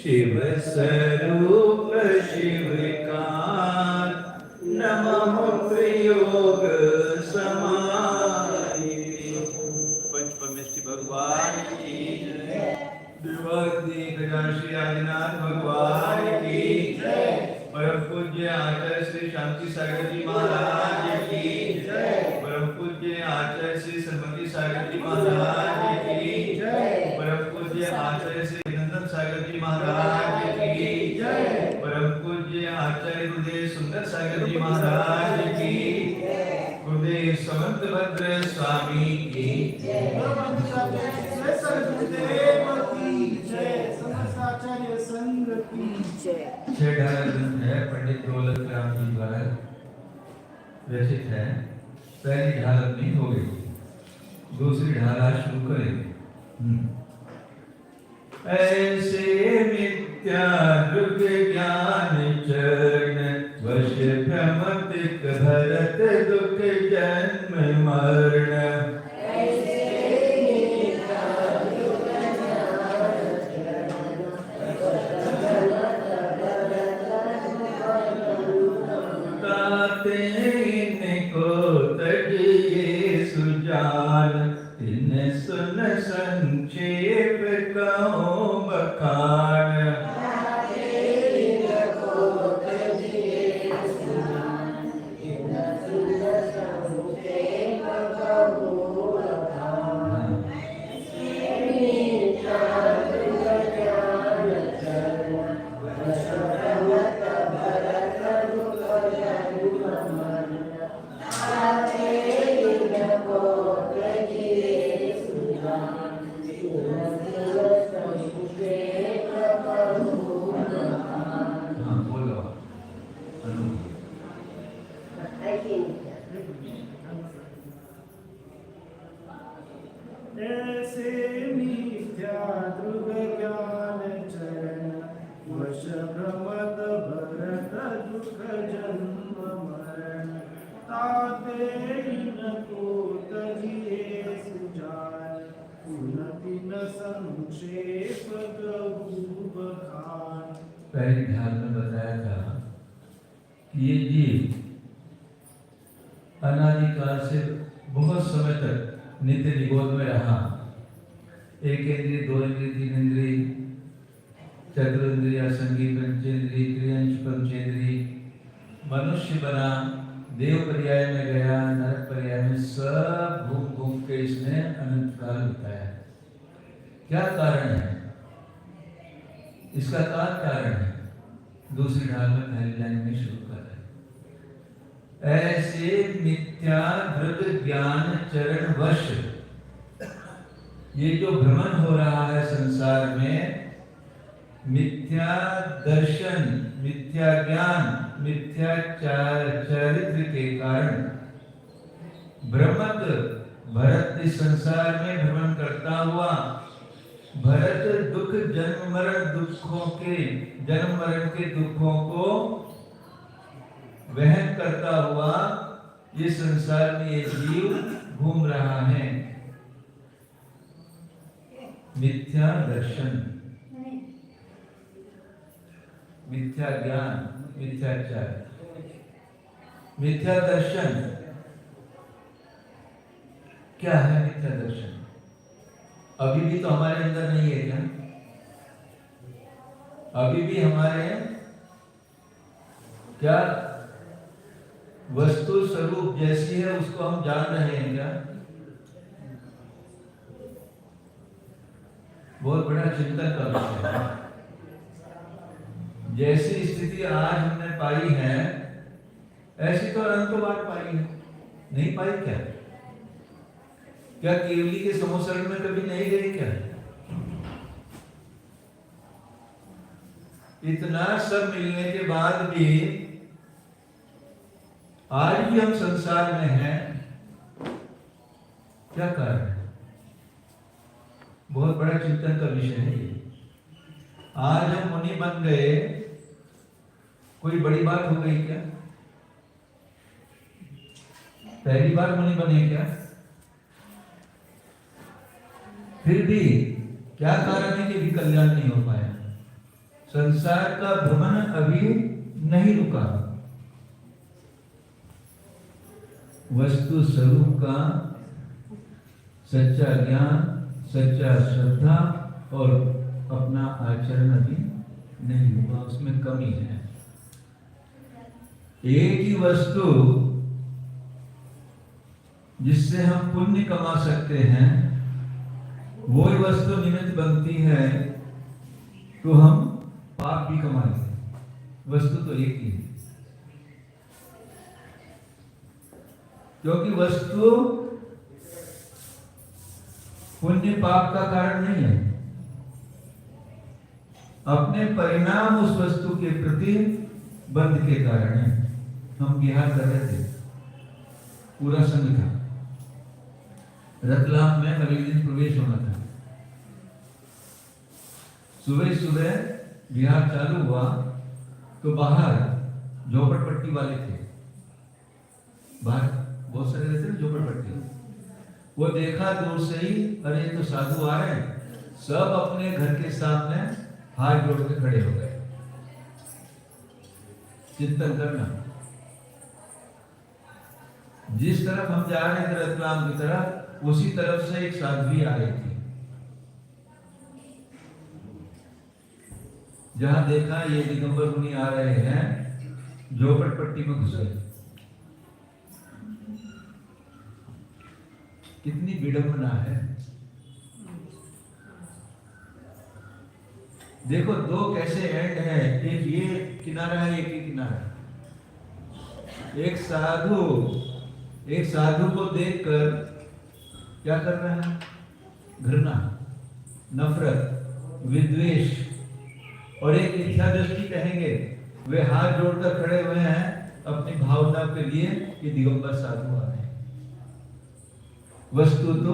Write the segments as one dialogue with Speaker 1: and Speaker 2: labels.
Speaker 1: शिव स्वरूप शिवकार नमः प्रयोग समाधि। पंचपरमेष्टि भगवान की जय। देवादि गजाश्री आदिनाथ भगवान की जय। परम पूज्य आचार्य श्री शांति सागर जी महाराज की जय। परम पूज्य आचार्य श्री सरस्वती सागर जी महाराज की जय। परम पूज्य आचार्य श्री नंदन सागर जी महाराज की जय। परम पूज्य आचार्य गुरुदेव सुंदर सागर जी महाराज की जय। गुरुदेव समंत भद्र स्वामी की जय। आचार्य संघ की जय। छह ढाल ग्रंथ है, पंडित दौलत राम जी द्वारा रचित है। पहली ढाल अपनी हो गई, दूसरी ढाल आज शुरू करेंगे। ऐसे मिथ्या दृग ज्ञान चरण वश भ्रमतिक भरत दुख जन्म मरण। सुन संक्षेप कहो बखान। ऐसे मिथ्या दृग ज्ञान चरण वश भ्रमत भरत दुख जन्म मरण। ताते इनको तजिए सुजान उन्नति न संक्षेप गहु बखान। पहली ढाल में बताया था कि ये जीव अनादिकाल से बहुत समय तक नित्य निगोद में रहा। एक इंद्रिय, दो इंद्रिय, तीन इंद्रिय, चतुर्ंद्रिय, संगीत पंचेंद्रिय, त्रियंश पंचेंद्रिय, मनुष्य बना, देव पर्याय में गया, नरक पर्याय में, सब घूम घूम के इसने अनंत काल बिताया। क्या कारण है इसका? कारण है दूसरी ढाल में पहली लाइन में शुरू कर रहे। ऐसे मिथ्या दृग ज्ञान चरण वश, ये जो भ्रमण हो रहा है संसार में, मिथ्या दर्शन, मिथ्या ज्ञान, मिथ्या चरित्र के कारण भ्रमत भरत इस संसार में भ्रमण करता हुआ, भरत दुख जन्म मरण दुखों के, जन्म मरण के दुखों को वहन करता हुआ ये संसार में ये जीव घूम रहा है। मिथ्या दर्शन, मिथ्या ज्ञान, मिथ्याचार, मिथ्या दर्शन। क्या है मिथ्या दर्शन? अभी भी तो हमारे अंदर नहीं है क्या? अभी भी हमारे क्या वस्तु स्वरूप जैसी है उसको हम जान रहे हैं क्या? बहुत बड़ा चिंतन का विषय है। जैसी स्थिति आज हमने पाई है ऐसी तो अनंत बार पाई है, नहीं पाई क्या? क्या केवली के समोसरण में कभी नहीं गए क्या? इतना सब मिलने के बाद भी आज भी हम संसार में हैं। क्या कारण है? बहुत बड़ा चिंतन का विषय है ये। आज हम मुनि बन गए, कोई बड़ी बात हो गई क्या? पहली बार मुनि बने क्या? फिर भी क्या कारण है कि भी कल्याण नहीं हो पाया? संसार का भ्रमण अभी नहीं रुका। वस्तु स्वरूप का सच्चा ज्ञान, सच्चा श्रद्धा और अपना आचरण अभी नहीं हुआ, उसमें कमी है। एक ही वस्तु जिससे हम पुण्य कमा सकते हैं, वो ही वस्तु निमित्त बनती है तो हम पाप भी कमाएंगे। वस्तु तो एक ही है, क्योंकि वस्तु पुण्य पाप का कारण नहीं है। अपने परिणाम उस वस्तु के प्रति बंध के कारण है। हम विहार कर रहे थे, पूरा संघ था, रतलाम में अगले दिन प्रवेश होना था। सुबह सुबह विहार चालू हुआ तो बाहर झोपड़पट्टी वाले थे, बाहर बहुत सारे रहते थे झोपड़पट्टी। वो देखा दूर से ही, अरे ये तो साधु आ रहे हैं। सब अपने घर के सामने हाथ जोड़ के खड़े हो गए। चिंतन करना, जिस तरफ हम जा रहे थे रतलाम की तरफ, उसी तरफ से एक साध्वी आ रही थी। जहां देखा ये दिगंबर मुनि आ रहे हैं, झोपड़पट्टी में घुस गए। कितनी विडंबना है। देखो दो कैसे एंड है, एक ये किनारा है, एक ही किनारा है। एक साधु को देखकर क्या कर रहा है? घृणा, नफरत, विद्वेष, और एक मिथ्या दृष्टि कहेंगे। वे हाथ जोड़कर खड़े हुए हैं अपनी भावना के लिए कि दिगंबर साधु आ रहे हैं। वस्तु तो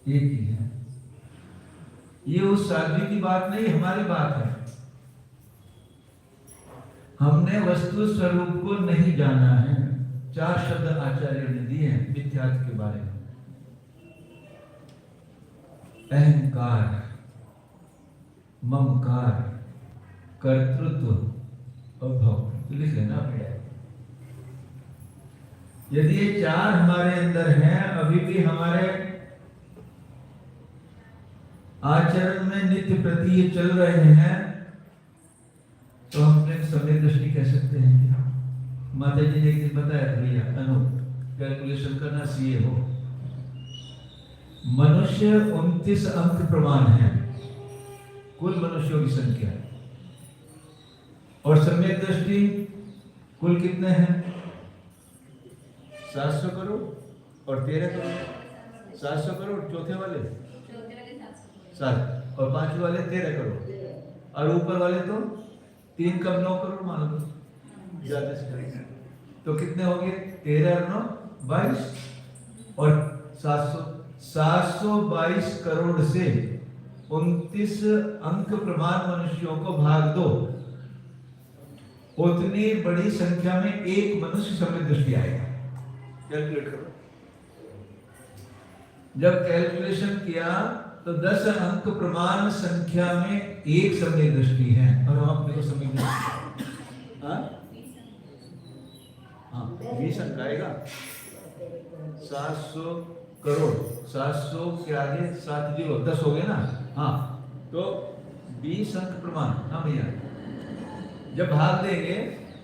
Speaker 1: एक ही है। ये उस साध्वी की बात नहीं, हमारी बात है। हमने वस्तु स्वरूप को नहीं जाना है। 4 शब्द आचार्य ने दिए हैं मिथ्यात्व के बारे में। अहंकार, ममकार, कर्तृत्व और भोक्तृत्व। लिख लेना अपने। यदि ये 4 हमारे अंदर हैं, अभी भी हमारे आचरण में नित्य प्रति ये चल रहे हैं, तो हम अपने समय दृष्टि कह सकते हैं। माता जी ने एक दिन बताया, भैया अनु कैलकुलेशन करना, सीए हो। मनुष्य 29 अंक प्रमाण है, कुल मनुष्यों की संख्या, और समय दृष्टि कुल कितने हैं? 700 करोड़ और 13 करोड़। 700 करोड़ चौथे वाले 7, और 5 वाले 13 करोड़, और ऊपर वाले तो 3 कम 9 करोड़ मान लो, ज्यादा से ज्यादा। तो कितने हो गए? 13 और 9 22, और 722 करोड़ से 29 अंक प्रमाण मनुष्यों को भाग दो, उतनी बड़ी संख्या में एक मनुष्य समय दृष्टि आएगा। कैलकुलेट करो। जब कैलकुलेशन किया तो 10 अंक प्रमाण संख्या में एक समय दृष्टि है, और हम अपने को समय दृष्टि, हाँ 20 अंक आएगा। 700 करोड़, 700 के आगे 7 जीरो 10 हो गए ना। हाँ, तो 20 अंक प्रमाण। हाँ भैया, जब भाग देंगे,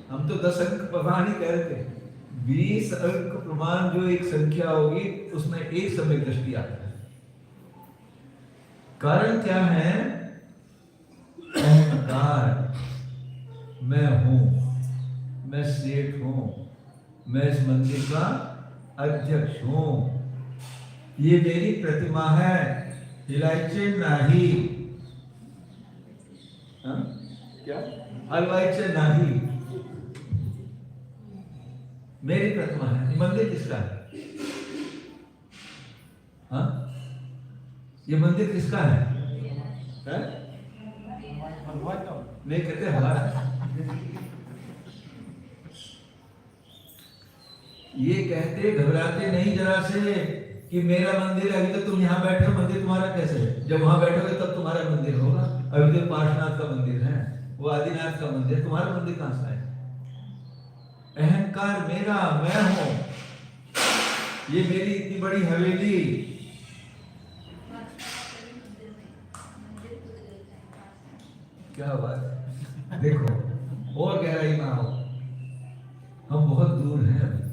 Speaker 1: हम तो 10 अंक प्रमाण ही कह रहे थे। 20 अंक प्रमाण जो एक संख्या होगी, उसमें एक समय दृष्टि आता है। कारण क्या है? अहंकार, मैं हूं, मैं सेठ हूं, मैं इस मंदिर का अध्यक्ष हूं, ये मेरी प्रतिमा है, हिलाइचे नाही, क्या हलवाइचे नाही, मेरी प्रतिमा है। मंदिर किसका है? हाँ, ये मंदिर किसका है? नहीं कहते हमारा। ये कहते, घबराते नहीं जरा से कि मेरा मंदिर है। अभी तो तुम यहाँ बैठे हो, मंदिर तुम्हारा कैसे है? जब वहां बैठोगे तब तुम्हारा मंदिर होगा। अभी तो पार्श्वनाथ का मंदिर है, वो आदिनाथ का मंदिर, तुम्हारा मंदिर कहां से है? अहंकार मेरा, मैं हूं, ये मेरी इतनी बड़ी हवेली। क्या बात, देखो और गहराई में आओ, हम बहुत दूर हैं अभी।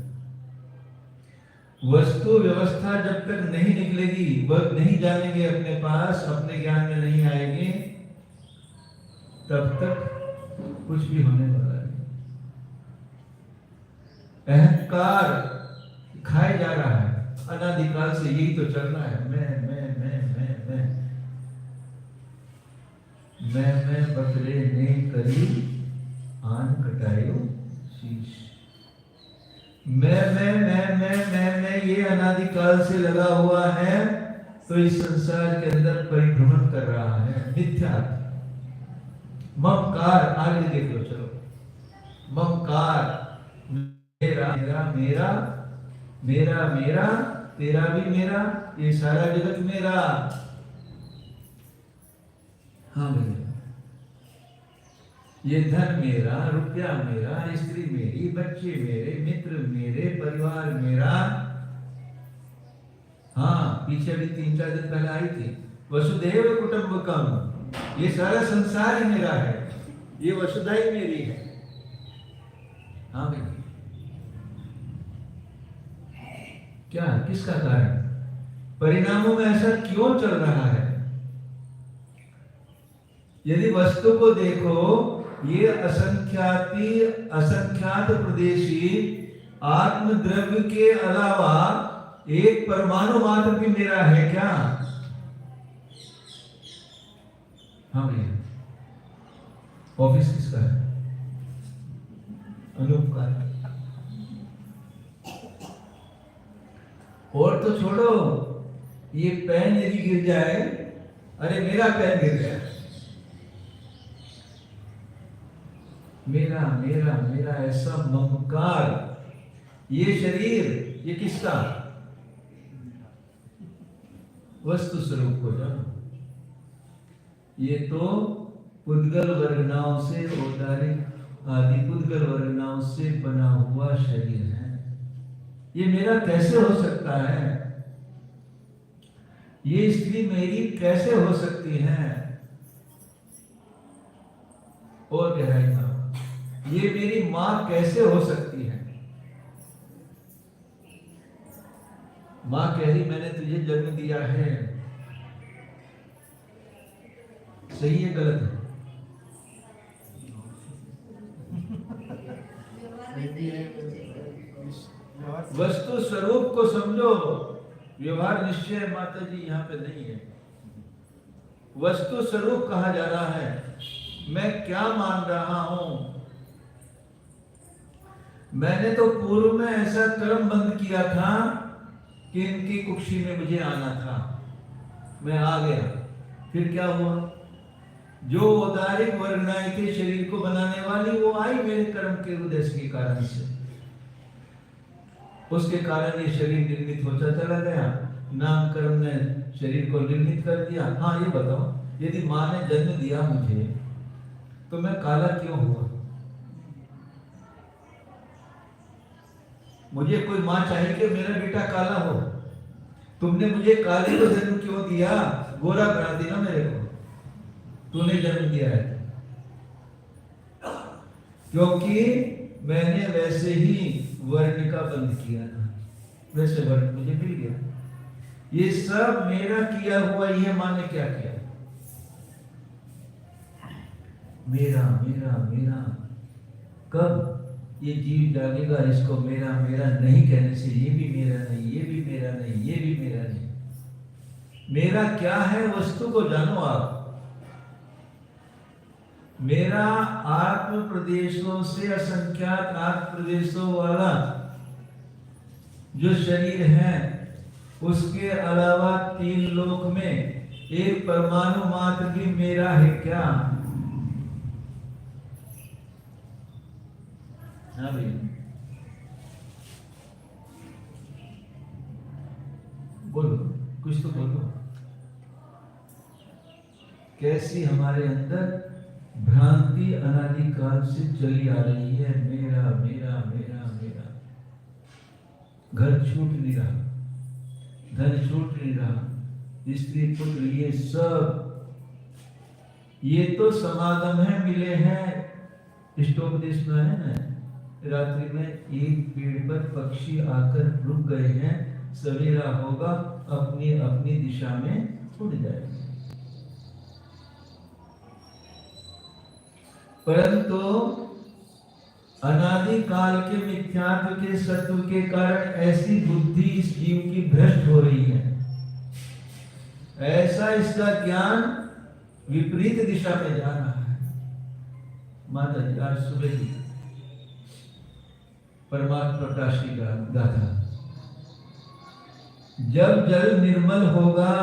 Speaker 1: वस्तु व्यवस्था जब तक नहीं निकलेगी, वह नहीं जानेंगे अपने पास, अपने ज्ञान में नहीं आएंगे, तब तक कुछ भी होने वाला है। अहंकार खाए जा रहा है, अनादिकाल से यही तो चल रहा है, मैं बकरे ने करी आन कटायो शीश। मैं ये अनादिकाल से लगा हुआ है, तो इस संसार के अंदर परिभ्रमण कर रहा है, मिथ्या ममकार। आगे देख लो, चलो, ममकार मेरा मेरा मेरा मेरा मेरा, तेरा भी मेरा, ये सारा जगत मेरा। हाँ भैया, ये धन मेरा, रुपया मेरा, स्त्री मेरी, बच्चे मेरे, मित्र मेरे, परिवार मेरा। हाँ, पीछे अभी 3-4 दिन पहले आई थी, वसुधैव कुटुंबकम, ये सारा संसार ही मेरा है, ये वसुधा ही मेरी है। हाँ भैया, क्या, किसका कारण? परिणामों में ऐसा क्यों चल रहा है? यदि वस्तु को देखो, ये असंख्यात प्रदेशी आत्म द्रव्य के अलावा एक परमाणु मात्र भी मेरा है क्या? हाँ भैया, ऑफिस किसका है? अनूप का। और तो छोड़ो, ये पेन यदि गिर जाए, अरे मेरा पेन गिर गया, मेरा मेरा मेरा, ऐसा ममकार। ये शरीर, ये किसका? वस्तु स्वरूप को जानो। ये तो पुद्गल वर्गनाओं से, औदारिक आदि पुद्गल वर्गनाओं से बना हुआ शरीर है। ये मेरा कैसे हो सकता है? ये स्त्री मेरी कैसे हो सकती है? और गहराई में, ये मेरी मां कैसे हो सकती है? मां कह रही मैंने तुझे जन्म दिया है, सही है गलत है? वस्तु स्वरूप को समझो, व्यवहार निश्चय माता जी यहाँ पे नहीं है। वस्तु स्वरूप कहा जा रहा है, मैं क्या मान रहा हूं? मैंने तो पूर्व में ऐसा कर्म बंद किया था कि इनकी कुक्षी में मुझे आना था, मैं आ गया। फिर क्या हुआ? जो औदारिक वर्गनाएं के शरीर को बनाने वाली, वो आई मेरे कर्म के उद्देश्य के कारण से। उसके कारण ये शरीर निर्मित होता चला गया, नाम कर्म ने शरीर को निर्मित कर दिया। हाँ ये बताओ, यदि माँ ने जन्म दिया मुझे, तो मैं काला क्यों हुआ? मुझे कोई माँ चाहिए कि मेरा बेटा काला हो? तुमने मुझे काले को जन्म क्यों दिया? गोरा बना दिया मेरे को, तूने जन्म दिया है। क्योंकि मैंने वैसे ही वर्ण का बंध किया था, वैसे वर्ण मुझे मिल गया। ये सब मेरा किया हुआ, ये माँ ने क्या किया? मेरा मेरा मेरा। कब ये जीव जागेगा इसको मेरा मेरा नहीं कहने से? ये भी मेरा नहीं, ये भी मेरा नहीं, ये भी मेरा नहीं। मेरा क्या है? वस्तु को जानो आप। मेरा आत्म प्रदेशों से असंख्यात आत्म प्रदेशों वाला जो शरीर है, उसके अलावा 3 लोक में एक परमाणु मात्र भी मेरा है क्या? हाँ भैया, बोलो, कुछ तो बोलो। कैसी हमारे अंदर भ्रांति अनादिकाल से चली आ रही है। मेरा मेरा मेरा मेरा, घर छूट नहीं रहा, धन छूट नहीं रहा, स्त्री पुत्र ये सब, ये तो समागम है, मिले हैं। इष्टोपदेश में है ना, रात्रि में एक पेड़ पर पक्षी आकर रुक गए हैं, सवेरा होगा अपनी अपनी दिशा में उड़ जाएंगे। परंतु अनादि काल के मिथ्यात्व के सत्व के कारण ऐसी बुद्धि इस जीव की भ्रष्ट हो रही है, ऐसा इसका ज्ञान विपरीत दिशा में जा रहा है। माता जी आज सुबह ही परमात्मा प्रकाश की गाथा, जब जल निर्मल होगा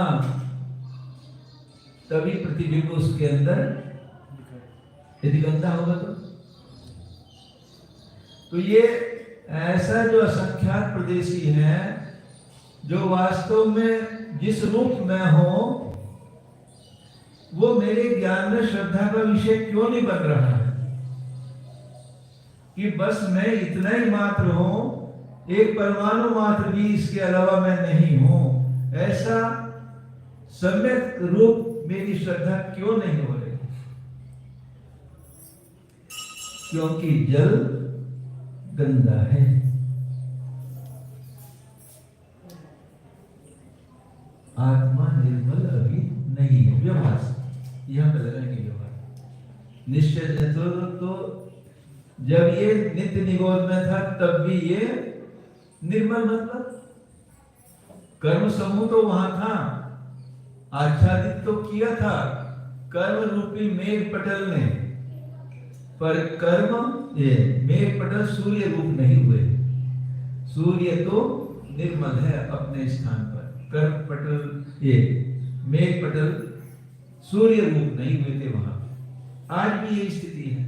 Speaker 1: तभी प्रतिबिंब उसके अंदर, यदि गंदा होगा तो ये ऐसा जो असंख्यात प्रदेशी है, जो वास्तव में जिस रूप में हो, वो मेरे ज्ञान में श्रद्धा का विषय क्यों नहीं बन रहा है कि बस मैं इतना ही मात्र हूं, एक परमाणु मात्र भी इसके अलावा मैं नहीं हूं। ऐसा सम्यक रूप मेरी श्रद्धा क्यों नहीं हो रही? क्योंकि जल गंदा है। आत्मा निर्मल अभी नहीं है। व्यवहार यहां पे लगाएंगे व्यवहार निश्चय। तो जब ये नित्य निगोद में था तब भी ये निर्मल, मतलब कर्म समूह तो वहां था, आच्छादित तो किया था कर्म रूपी मेघ पटल ने, पर कर्म ये मेघ पटल सूर्य रूप नहीं हुए। सूर्य तो निर्मल है अपने स्थान पर, कर्म पटल ये मेघ पटल सूर्य रूप नहीं हुए थे वहां। आज भी यही स्थिति है।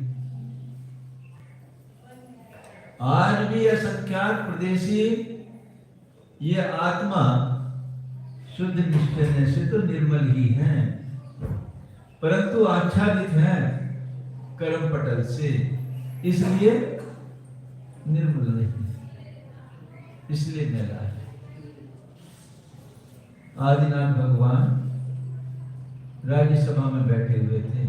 Speaker 1: आज भी असंख्यात प्रदेशी ये आत्मा शुद्ध निश्चय से तो निर्मल ही है, परंतु आच्छादित है कर्म पटल से, इसलिए निर्मल नहीं, इसलिए मैला है। आदिनाथ भगवान राज्यसभा में बैठे हुए थे,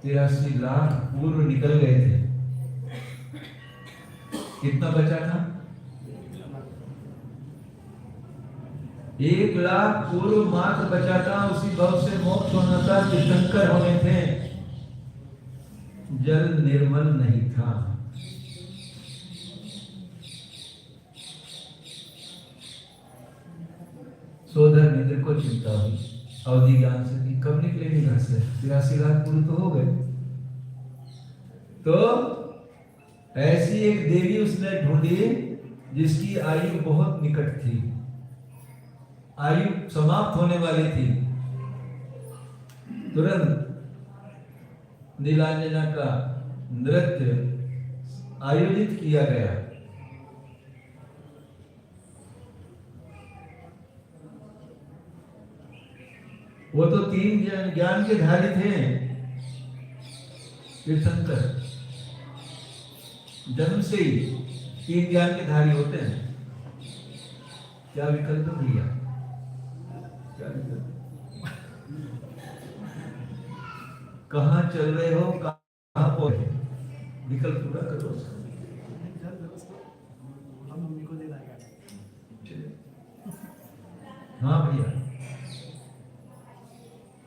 Speaker 1: 83 लाख पूर्व निकल गए थे। कितना बचा था? 1 लाख पूर्व मात्र बचा था। उसी भाव से मोक्ष होना था, तीर्थंकर होने थे। जल निर्मल नहीं था। सोदर मित्र को चिंता हुई अवधि ज्ञान से कि कब निकलेंगे घर से, 83 लाख पूर्व तो हो गए। तो ऐसी एक देवी उसने ढूंढी जिसकी आयु बहुत निकट थी, आयु समाप्त होने वाली थी। तुरंत नीलांजना का नृत्य आयोजित किया गया। वो तो 3 ज्ञान के धारी थे तीर्थंकर, जन्म से ही 3 ज्ञान के धारी होते हैं। क्या विकल्प भैया, क्या विकल्प? कहाँ चल रहे हो, कहाँ पहुंचे, विकल्प पूरा करो। हाँ भैया,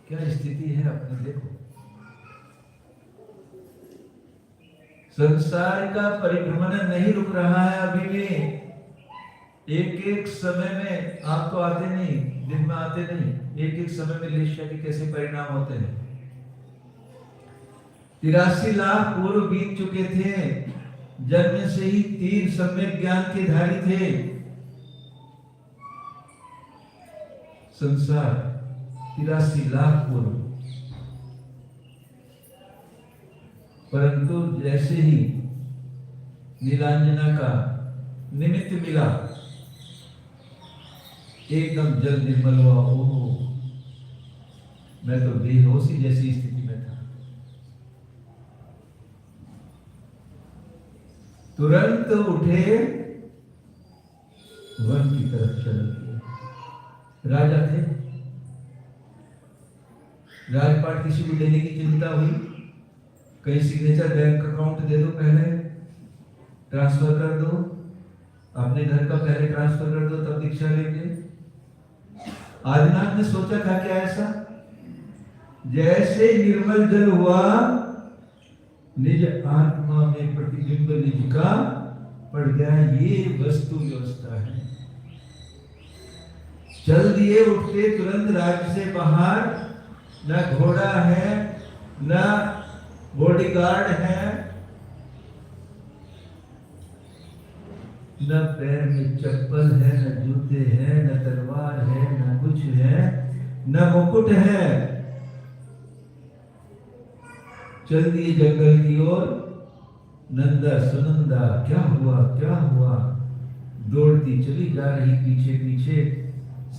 Speaker 1: क्या स्थिति है अपनी देखो। संसार का परिभ्रमण नहीं रुक रहा है अभी भी। एक एक समय में आप तो आते नहीं, दिन में आते नहीं, एक एक समय में लेशिया के कैसे परिणाम होते हैं। 83 लाख पूर्व बीत चुके थे, जन्म से ही 3 सम्यक ज्ञान के धारी थे। संसार 83 लाख पूर्व, परंतु जैसे ही नीलांजना का निमित्त मिला, एकदम जल निर्मल हुआ। ओह, मैं तो बेहोशी जैसी स्थिति में था। तुरंत उठे, वन की तरफ चल दिए। राजा थे, राजपाट किसी को देने की चिंता हुई, कहीं सिग्नेचर बैंक अकाउंट दे दो, पहले ट्रांसफर कर दो, अपने घर का पहले ट्रांसफर कर दो, तब दीक्षा लेंगे। आदिनाथ ने सोचा था क्या ऐसा? जैसे निर्मल जल हुआ, निज आत्मा में प्रतिबिंब निज का पड़ गया। ये वस्तु व्यवस्था है। चल दिए, उठते तुरंत राज्य से बाहर। न घोड़ा है, न बॉडीगार्ड है, न पैर में चप्पल है, न जूते हैं, न तलवार है, न कुछ है, न मुकुट है। चल दिए जंगल की ओर। नंदा सुनंदा क्या हुआ, क्या हुआ, दौड़ती चली जा रही पीछे पीछे।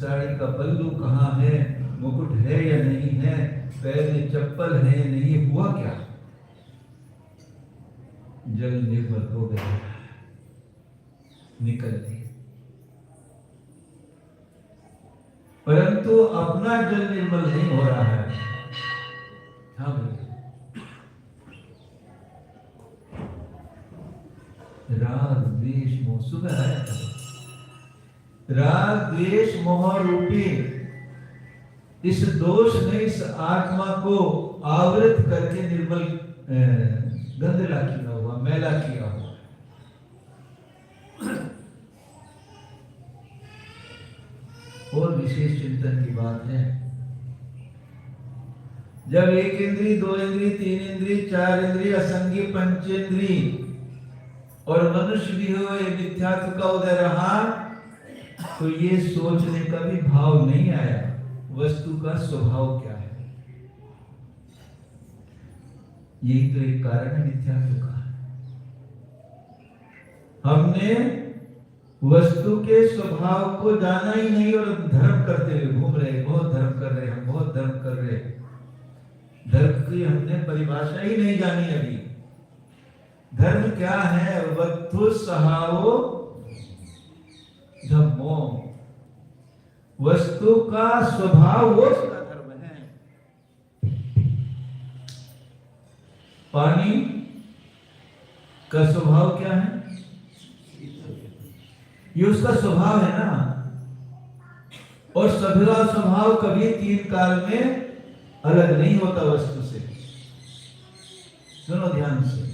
Speaker 1: साड़ी का पल्लू कहाँ है, मुकुट है या नहीं है, पैर में चप्पल है या नहीं, हुआ क्या? जल निर्मल हो गया, निकल गई। परंतु अपना जल निर्मल नहीं हो रहा है। हाँ भैया, राग द्वेष मोह, सुबह आया था, राग द्वेष मोह रूपी इस दोष ने इस आत्मा को आवृत करके निर्मल गंदला किया हुआ, मैला किया हुआ। और विशेष चिंतन की बात है, जब एक इंद्री, दो इंद्री, तीन इंद्री, चार इंद्री, असंगी पंचेंद्री और मनुष्य भी हुए मिथ्यात्व का उदय रहा, तो ये सोचने का भी भाव नहीं आया वस्तु का स्वभाव क्या है। यही तो एक कारण है मिथ्यात्व का। हमने वस्तु के स्वभाव को जाना ही नहीं और धर्म करते हुए घूम रहे, बहुत धर्म कर रहे, हम बहुत धर्म कर रहे। धर्म की हमने परिभाषा ही नहीं जानी अभी। धर्म क्या है? वस्तु सहावो धम्मो, वस्तु का स्वभाव वो उसका धर्म है। पानी का स्वभाव क्या है? ये उसका स्वभाव है ना। और सभी का स्वभाव कभी तीन काल में अलग नहीं होता वस्तु से। सुनो ध्यान से,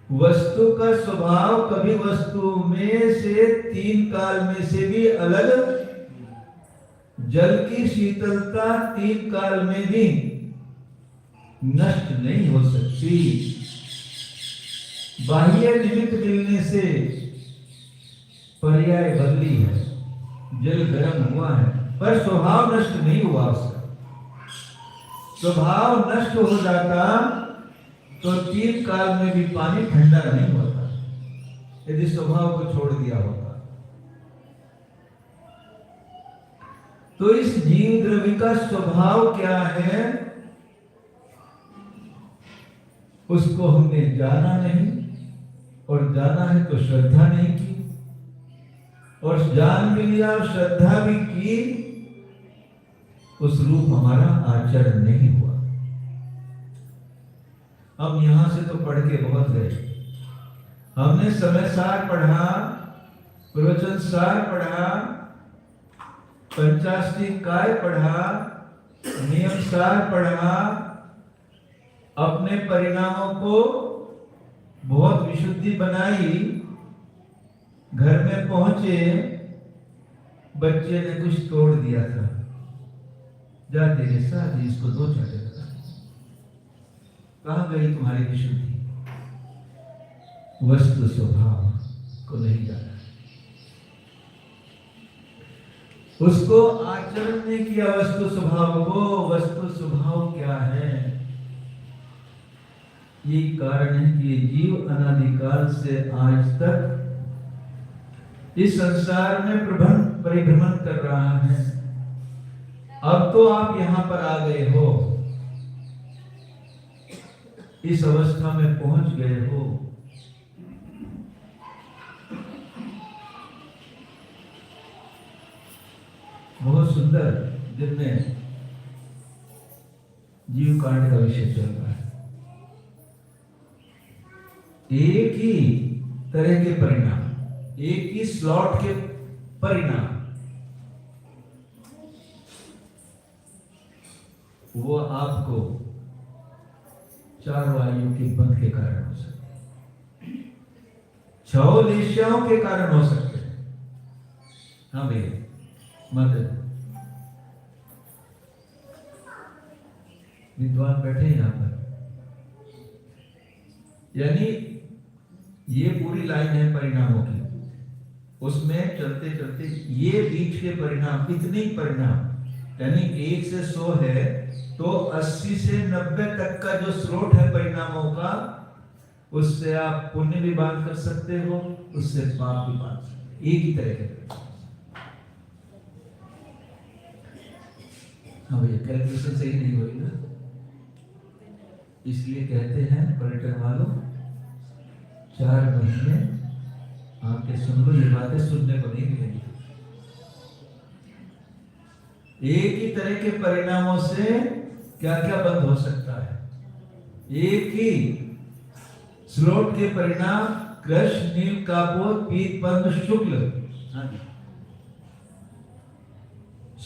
Speaker 1: वस्तु का स्वभाव कभी वस्तु में से तीन काल में से भी अलग। जल की शीतलता तीन काल में भी नष्ट नहीं हो सकती। बाह्य निमित्त मिलने से पर्याय बदली है, जल गर्म हुआ है, पर स्वभाव नष्ट नहीं हुआ उसका। स्वभाव नष्ट हो जाता तो तीन काल में भी पानी ठंडा नहीं होता, यदि स्वभाव को छोड़ दिया होता। तो इस जीव द्रव्य का स्वभाव क्या है, उसको हमने जाना नहीं, और जाना है तो श्रद्धा नहीं की, और जान भी लिया और श्रद्धा भी की, उस रूप हमारा आचरण नहीं हुआ। हम यहां से तो पढ़ के बहुत गए, हमने समय सार पढ़ा, प्रवचन सार पढ़ा, पंचाष्टिक काय पढ़ा, नियम सार पढ़ा, अपने परिणामों को बहुत विशुद्धि बनाई। घर में पहुंचे, बच्चे ने कुछ तोड़ दिया था, जा तेरे साथ इसको दो चढ़ेगा। कहां गई तुम्हारी विशुद्धि? वस्तु स्वभाव को नहीं जाना, उसको आचरण ने किया वस्तु स्वभाव को। वस्तु स्वभाव क्या है? ये कारण है कि जीव अनादिकाल से आज तक इस संसार में परिभ्रमण कर रहा है। अब तो आप यहां पर आ गए हो, इस अवस्था में पहुंच गए हो। बहुत सुंदर दिन में जीव कांड का विषय चल रहा है। एक ही तरह के परिणाम, एक ही स्लॉट के परिणाम, वो आपको चार वायु के बंध के कारण हो सकते हैं, 6 वेश्याओं के कारण हो सकते हैं। हाँ भैया, मदद विद्वान बैठे यहां पर, यानी ये पूरी लाइन है परिणामों की, उसमें चलते चलते ये बीच के परिणाम, इतने ही परिणाम, यानी 1 से 100 है तो 80 से 90 तक का जो स्रोत है परिणामों का, उससे आप पुण्य भी बांध कर सकते हो, उससे पाप भी बांध सकते हो, एक ही तरह के। हाँ भैया, कैलकुलेशन सही नहीं हो रही ना, इसलिए कहते हैं पर्यटन वालों 4 महीने आपके सुन लो, ये बातें सुनने को नहीं मिलेंगी। एक ही तरह के परिणामों से क्या क्या बंद हो सकता है, एक ही स्लोट के परिणाम कृष्ण, नील, कापोत, पीत, पद्म, शुक्ल,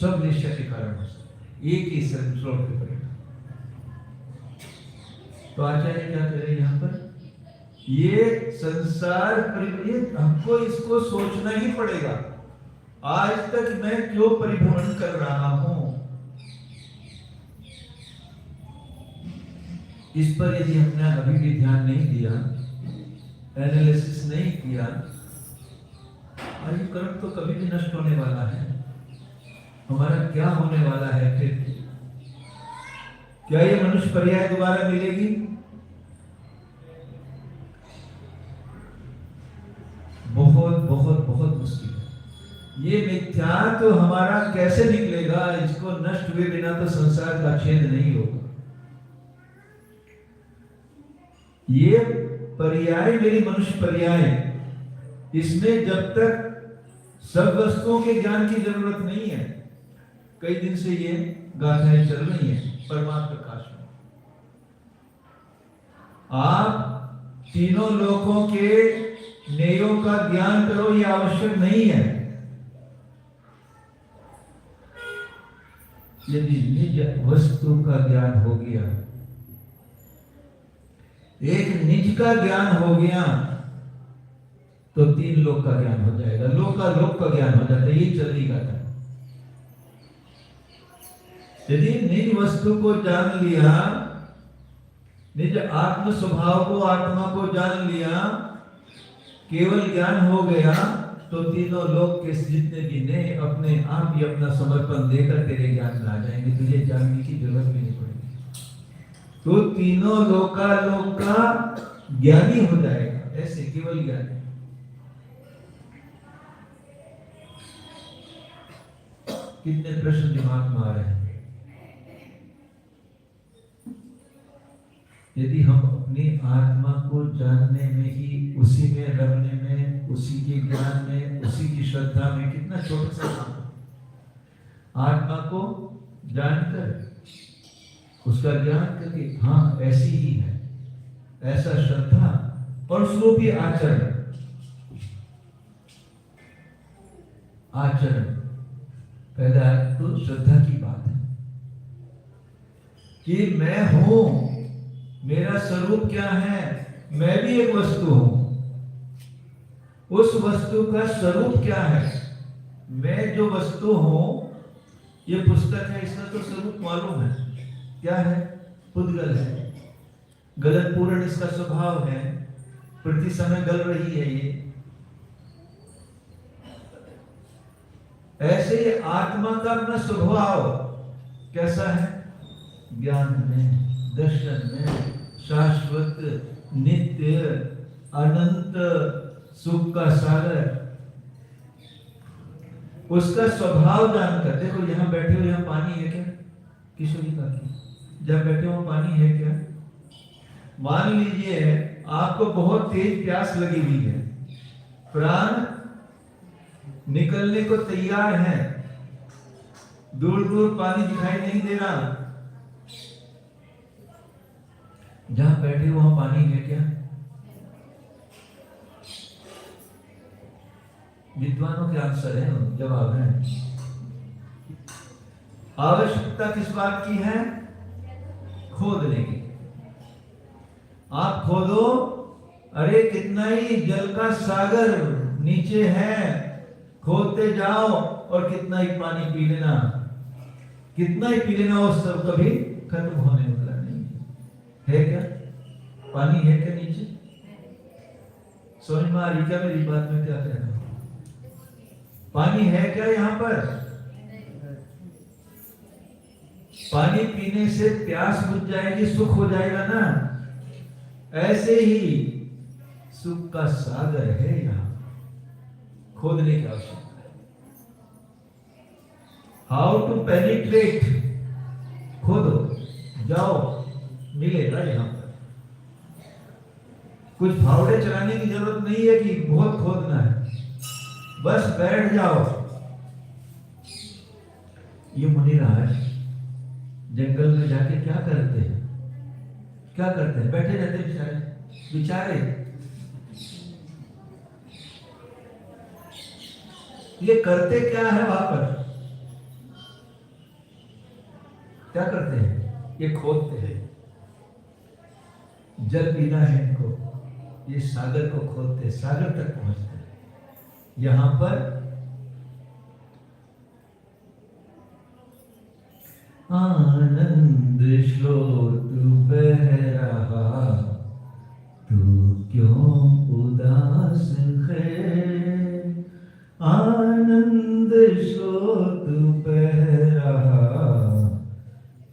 Speaker 1: सब निश्चय के कारण हो सकते हैं, एक ही स्लोट के परिणाम। तो आचार्य क्या कह रहे हैं यहां पर, ये संसार, ये हमको इसको सोचना ही पड़ेगा। आज तक मैं क्यों परिभ्रमण कर रहा हूं, इस पर यदि हमने अभी भी ध्यान नहीं दिया, एनालिसिस नहीं किया, आयु कर्म तो कभी भी नष्ट होने वाला है, हमारा क्या होने वाला है फिर? क्या ये मनुष्य पर्याय दोबारा मिलेगी? बहुत बहुत बहुत मुश्किल है। ये मिथ्या तो हमारा कैसे निकलेगा? इसको नष्ट हुए बिना तो संसार का छेद नहीं होगा। ये पर्याय, मेरी मनुष्य पर्याय, इसमें जब तक सब वस्तुओं के ज्ञान की जरूरत नहीं है, कई दिन से ये गाथाएं चल रही हैं परमात्मा प्रकाश में। आप तीनों लोकों के न्यायों का ज्ञान करो, ये आवश्यक नहीं है। यदि निज वस्तु का ज्ञान हो गया, एक निज का ज्ञान हो गया, तो 3 लोक का ज्ञान हो जाएगा, लोक का ज्ञान हो जाता है। ये चलेगा था। यदि निज वस्तु को जान लिया, निज आत्म स्वभाव को, आत्मा को जान लिया, केवल ज्ञान हो गया, तो तीनों लोक के जितने भी ने अपने आप ही अपना समर्पण देकर तेरे ज्ञान में आ जाएंगे, तुझे जानने की जरूरत भी नहीं पड़ेगी। तो तीनों लोक का ज्ञानी हो जाएगा, ऐसे केवल ज्ञानी। कितने प्रश्न दिमाग में आ रहे हैं। यदि हम अपनी आत्मा को जानने में ही, उसी में रमने में, उसी के ज्ञान में, उसी की श्रद्धा में, कितना छोटा सा काम, आत्मा को जानकर उसका ज्ञान करके, हाँ ऐसी ही है, ऐसा श्रद्धा और उसको भी आचरण पहला तो श्रद्धा की बात है कि मैं हूं, मेरा स्वरूप क्या है, मैं भी एक वस्तु हूं। उस वस्तु का स्वरूप क्या है? मैं जो वस्तु हूं, ये पुस्तक है, इसका तो स्वरूप मालूम है, क्या है? पुद्गल है, गलत पूर्ण इसका स्वभाव है, प्रति समय गल रही है ये। ऐसे ही आत्मा का अपना स्वभाव कैसा है? ज्ञान में, दर्शन में, शाश्वत, नित्य, अनंत, सुख का सागर। उसका स्वभाव जानकर, देखो यहाँ बैठे हो, यहाँ पानी है क्या? किशोरी काकी, जब बैठे हो पानी है क्या? मान लीजिए आपको बहुत तेज प्यास लगी हुई है, प्राण निकलने को तैयार है, दूर दूर पानी दिखाई नहीं दे रहा, जहां बैठे हो वहां पानी है क्या? विद्वानों के आंसर है, जवाब है। आवश्यकता किस बात की है? खोदने की। आप खोदो, अरे कितना ही जल का सागर नीचे है, खोदते जाओ और कितना ही पानी पी लेना, कितना ही पी लेना, वो सब कभी खत्म होने वाला नहीं है। क्या पानी है क्या नीचे? समझ में आ रही क्या मेरी बात में क्या कहना? पानी है क्या यहाँ पर? पानी पीने से प्यास बुझ जाएगी, सुख हो जाएगा ना। ऐसे ही सुख का सागर है यहाँ, खोदने की आवश्यकता है। हाउ टू पेनिट्रेट, खोदो, जाओ, मिलेगा यहाँ पर। कुछ फावड़े चलाने की जरूरत नहीं है कि बहुत खोदना है, बस बैठ जाओ। ये मुनिराज जंगल में जाके क्या करते हैं? क्या करते हैं? बैठे रहते बेचारे, बेचारे। ये करते क्या है वहां पर? क्या करते हैं? ये खोदते हैं। जल पीना है इनको, ये सागर को खोदते, सागर तक पहुंचते। यहां पर आनंद स्रोत बह रहा, तू क्यों उदास है? आनंद स्रोत बह रहा,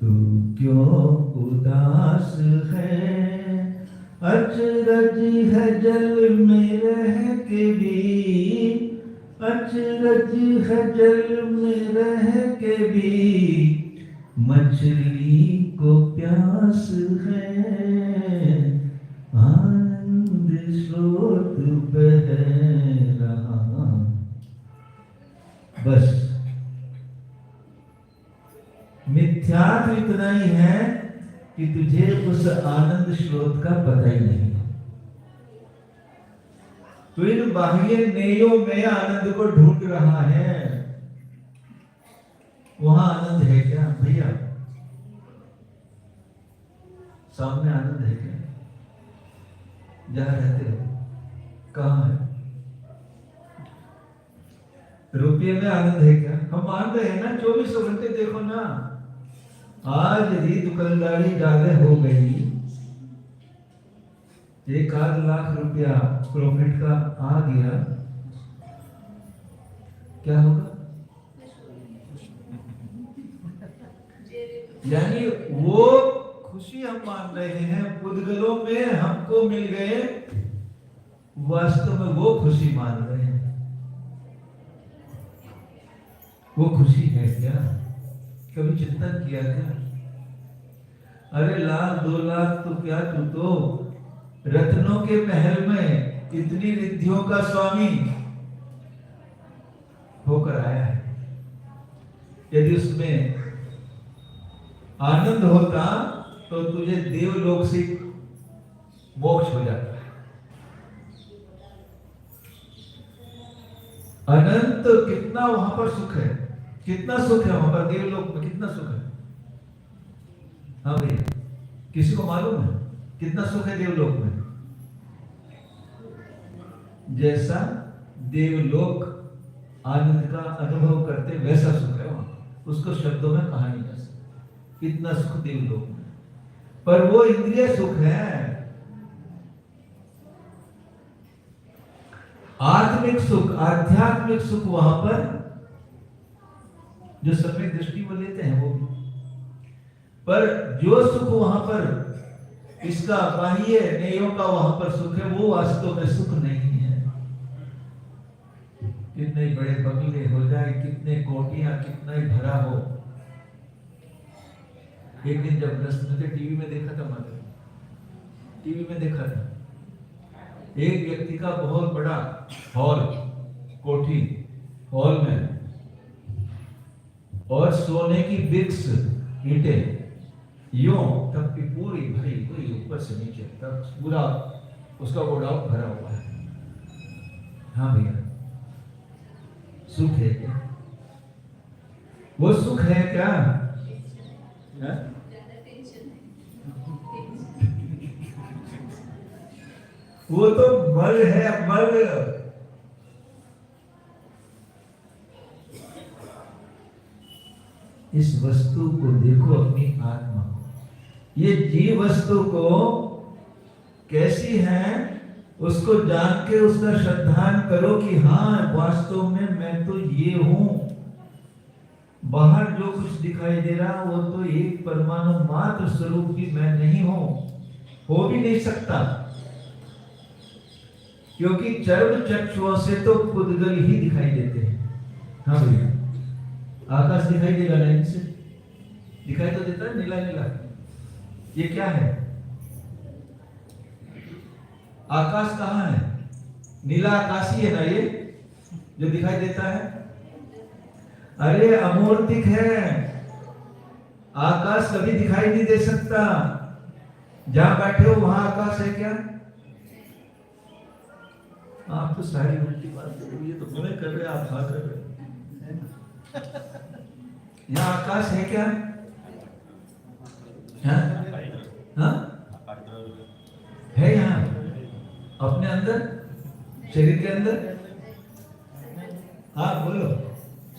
Speaker 1: तू क्यों उदास है? अचरज है जल में रह के भी, अचरज है जल में रह के भी, मछली को प्यास है। आनंद स्रोत बह रहा। बस मिथ्यात्व इतना ही है कि तुझे उस आनंद स्रोत का पता ही नहीं। तो इन बाह्य नेयों में आनंद को ढूंढ रहा है, वहां आनंद है क्या भैया? सामने आनंद है क्या? जहां रहते हो कहां है? रुपये में आनंद है क्या? हम मान रहे हैं ना, 24 घंटे देखो ना। आज यदि दुकानदारी ज्यादा हो गई, 1 लाख रुपया प्रॉफिट का आ गया, क्या होगा? यानी वो खुशी हम मान रहे हैं, पुद्गलों में हमको मिल गए, वास्तव में वो खुशी मान रहे हैं। वो खुशी है क्या? कभी चिंतन किया क्या? अरे 1 लाख 2 लाख तो क्या, तू तो रत्नों के महल में इतनी रिद्धियों का स्वामी होकर आया है। यदि उसमें आनंद होता तो तुझे देवलोक से मोक्ष हो जाता है। अनंत कितना वहां पर सुख है, कितना सुख है वहां पर देवलोक में, कितना सुख है। हाँ भैया, किसी को मालूम है कितना सुख है देवलोक में? जैसा देवलोक आनंद का अनुभव करते वैसा सुख है वहां, उसको शब्दों में कहा नहीं जा सकता। इतना सुख देवलोक में, पर वो इंद्रिय सुख है। आत्मिक सुख, आध्यात्मिक सुख वहां पर जो सम्यक दृष्टि वो लेते हैं वो भी, पर जो सुख वहां पर इसका बाह्य नेयों का वहां पर सुख है, वो वास्तव में सुख नहीं है। कितने बड़े बंगले हो जाए, कितने कोटियां, कितना ही भरा हो। एक दिन जब मुझे टीवी में देखा था, टीवी में देखा था, एक व्यक्ति का बहुत बड़ा हॉल, कोठी, हॉल में, और सोने की ब्रिक्स, ईंटें, यूं तब की पूरी भरी हुई ऊपर से नीचे तक पूरा उसका गोडाउन भरा हुआ है। हाँ भैया, सुख है क्या? वो सुख है क्या? है? वो तो मल है, मल। इस वस्तु को देखो, अपनी आत्मा को, ये जीव वस्तु को कैसी है, उसको जान के उसका श्रद्धान करो कि हाँ वास्तव में मैं तो ये हूं। बाहर जो कुछ दिखाई दे रहा वो तो एक परमाणु मात्र स्वरूप भी मैं नहीं हूं, हो भी नहीं सकता, क्योंकि चर्म चक्षुओं से तो पुद्गल ही दिखाई देते हैं। हाँ भैया, आकाश दिखाई देगा ना, इनसे दिखाई तो देता है, नीला नीला। ये क्या है? आकाश कहाँ है? नीला आकाश ही है ना ये जो दिखाई देता है। अरे अमूर्तिक है, आकाश कभी दिखाई नहीं दे सकता। जहां बैठे हो वहां आकाश है क्या? आप तो सारी उल्टी बात कर रही है, तो बुरे कर रहे, आप हाँ कर रहे। यहाँ आकाश है क्या? हाँ? है यहाँ अपने अंदर, शरीर के अंदर। हाँ बोलो,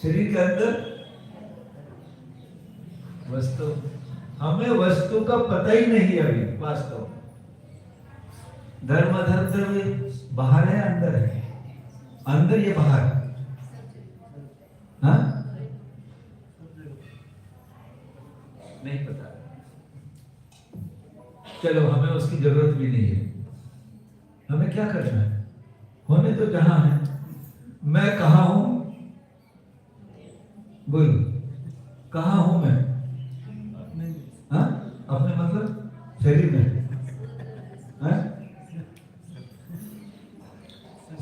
Speaker 1: शरीर के अंदर वस्तु, हमें वस्तु का पता ही नहीं है अभी वास्तव। धर्म बाहर है, अंदर है, अंदर ये बाहर। हाँ? नहीं पता। चलो, हमें उसकी जरूरत भी नहीं है। हमें क्या करना है? होने तो जहां है। मैं कहाँ हूं? बोलो, कहाँ हूं मैं? हाँ? अपने मतलब शरीर में। हाँ?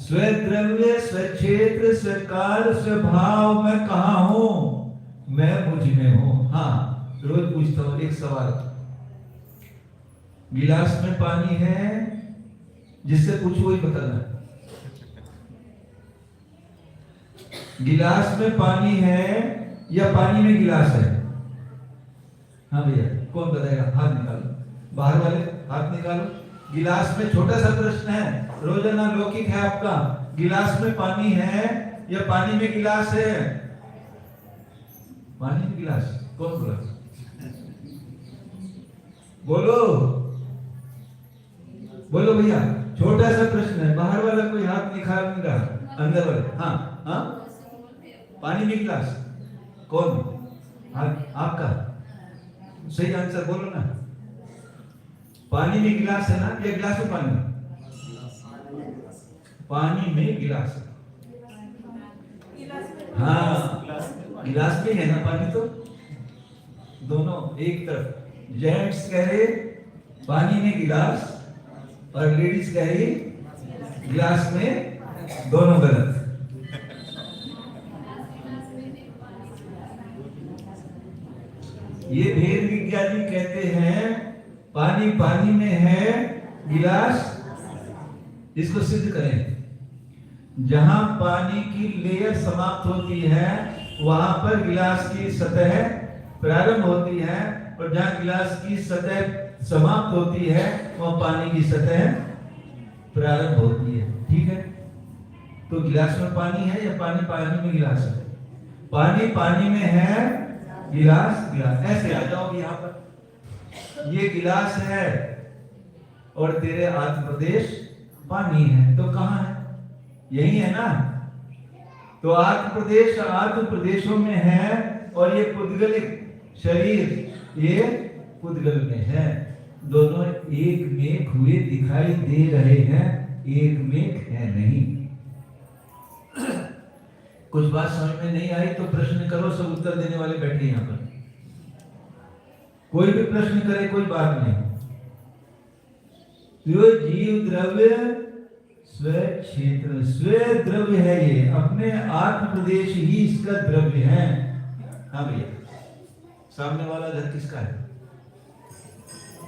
Speaker 1: स्वद्रव्य, स्वक्षेत्र, स्वकाल, स्वभाव, मैं कहाँ हूं? मैं मुझ में हूं। हाँ, रोज पूछता हूं एक सवाल, गिलास में पानी है? जिससे पूछो वही बताना। गिलास में पानी है या पानी में गिलास है? हाँ भैया, कौन बताएगा? हाथ निकालो, बाहर वाले हाथ निकालो। गिलास में, छोटा सा प्रश्न है, रोजाना लौकिक है आपका, गिलास में पानी है या पानी में गिलास है? पानी में गिलास। कौन बोला? बोलो बोलो भैया, छोटा सा प्रश्न है, बाहर वाला कोई हाथ निकाल नहीं रहा, अंदर वाले। हाँ हाँ, पानी में गिलास। कौन? हाथ आपका। सही आंसर बोलो ना। पानी में गिलास है ना, या गिलास में पानी? पानी में गिलास। हाँ, गिलास में है ना पानी, तो दोनों एक तरफ। जेंट्स कह रहे पानी में गिलास और लेडीज कह रही गिलास में, दोनों गलत। ये भेद विज्ञानी कहते हैं पानी पानी में है, गिलास। इसको सिद्ध करें। जहां पानी की लेयर समाप्त होती है वहां पर गिलास की सतह प्रारंभ होती है, और जहां गिलास की सतह समाप्त होती है वहां पानी की सतह प्रारंभ होती है। ठीक है, तो गिलास में पानी है या पानी पानी में गिलास है? पानी पानी में है, गिलास गिलास। ऐसे आ जाओ यहाँ पर, ये गिलास है और तेरे आत्म प्रदेश पानी है, तो कहाँ है? यही है ना। तो आत्म प्रदेश आत्म प्रदेशों में है, और ये पुद्गलिक शरीर ये पुद्गल में है। दोनों एक में हुए दिखाई दे रहे हैं, एक में है नहीं। कुछ बात समझ में नहीं आई तो प्रश्न करो, सब उत्तर देने वाले बैठे यहाँ पर। कोई भी प्रश्न करे कोई बात नहीं। तो जीव द्रव्य स्व क्षेत्र, स्व द्रव्य है, ये अपने आत्म प्रदेश ही इसका द्रव्य है। हाँ भैया, सामने वाला घर किसका है?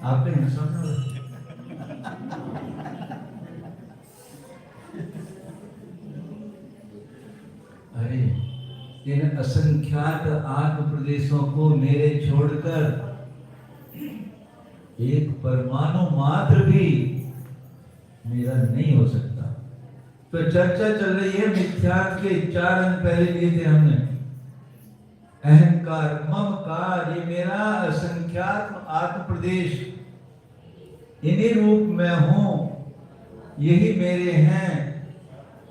Speaker 1: आप पे सामने वाला। अरे इन असंख्यात आत्म प्रदेशों को मेरे छोड़कर एक परमाणु मात्र भी मेरा नहीं हो सकता। तो चर्चा चल रही है मिथ्यात्व के 4 अंक पहले लिए थे हमने। अहंकार, ममकार, ये मेरा असंख्यात आत्म प्रदेश, इन्हीं रूप में हूं, यही मेरे हैं।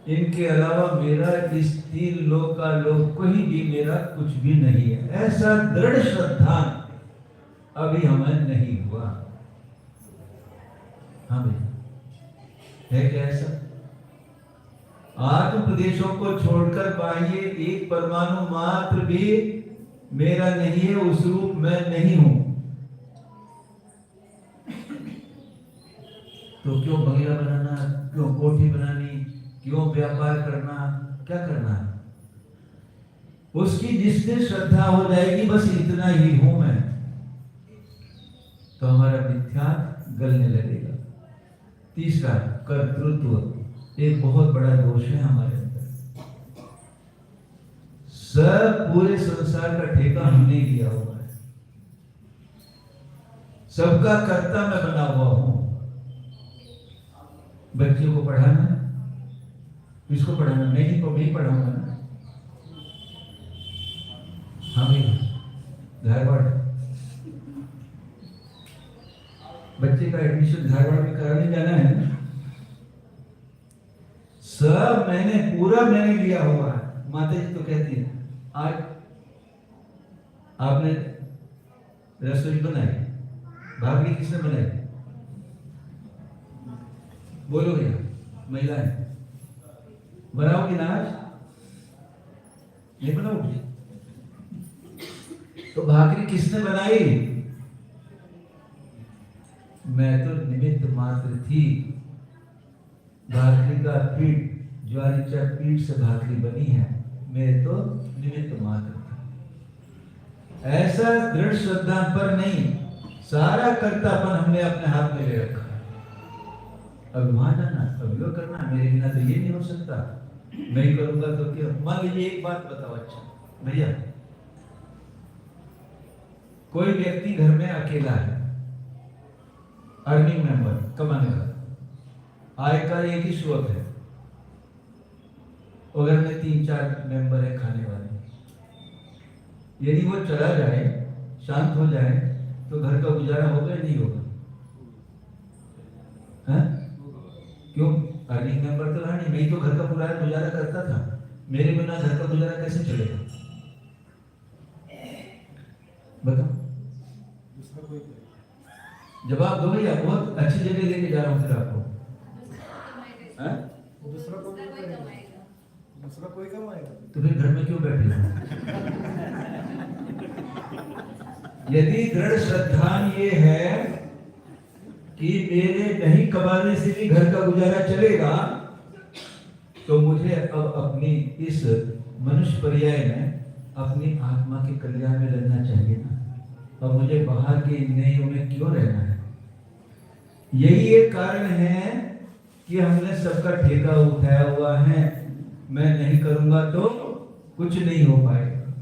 Speaker 1: इनके अलावा मेरा इस 3 लोक का लोक कोई भी मेरा कुछ भी नहीं है। ऐसा दृढ़ श्रद्धा अभी हमें नहीं हुआ। हाँ भाई, है क्या ऐसा? आत्म प्रदेशों को छोड़कर बाह्य एक परमाणु मात्र भी मेरा नहीं है, उस रूप में नहीं हूं। तो क्यों बंगला बनाना, क्यों कोठी बनानी, क्यों व्यापार करना, क्या करना है? उसकी जिससे श्रद्धा हो जाएगी बस इतना ही हूं मैं, तो हमारा मिथ्या गलने लगेगा। तीसरा, कर्तृत्व, एक बहुत बड़ा दोष है हमारे अंदर। सब पूरे संसार का ठेका हमने लिया हुआ है, सबका कर्ता मैं बना हुआ हूं। बच्चे को पढ़ाना, किसको पढ़ाना? मैं ही पढ़ाऊंगा ना। हाँ भैया, धारवाड़ बच्चे का एडमिशन धारवाड़ में कराने जाना है ना, सब मैंने लिया हुआ है। माता जी तो कहती है आज आपने रसोई बनाई, भाभी किसने बनाई? बोलो भैया, महिलाएं बनाओगी ना? आज नहीं बनाओगी तो भाकरी किसने बनाई? मैं तो निमित्त मात्र थी। भाकरी का पीठ, ज्वारीचा पीठ से भाकरी बनी है, मैं तो निमित्त मात्र था। ऐसा दृढ़ श्रद्धा पर नहीं, सारा कर्तापन हमने अपने हाथ में ले रखा है। अब वहां जाना, अब यो करना, मेरे बिना तो ये नहीं हो सकता, मैं ही करूंगा तो क्या? मान लीजिए एक बात बताओ, अच्छा भैया, कोई व्यक्ति घर में अकेला है, अर्निंग मेंबर, कमाने वाला, आय का एक ही स्रोत है, और घर में 3-4 मेंबर है खाने वाले। यदि वो चला जाए, शांत हो जाए, तो घर का गुजारा होगा या नहीं होगा? हाँ? क्यों? अर्निंग मेंबर तो रहा नहीं, मैं तो घर का पूरा गुजारा करता था, मेरे बिना घर का गुजारा कैसे चलेगा? बताओ, जवाब दो भैया। बहुत अच्छी जगह लेके जा रहा हूँ फिर आपको। दूसरा कोई कमाएगा तो फिर घर में क्यों बैठे हो? यदि दृढ़ श्रद्धा ये है कि मेरे नहीं कमाने से भी घर का गुजारा चलेगा, तो मुझे अब अपनी इस मनुष्य पर्याय में अपनी आत्मा के कल्याण में रहना चाहिए ना। अब मुझे बाहर के नैयों में क्यों रहना है? यही एक कारण है कि हमने सबका ठेका उठाया हुआ है। मैं नहीं करूंगा तो कुछ नहीं हो पाएगा,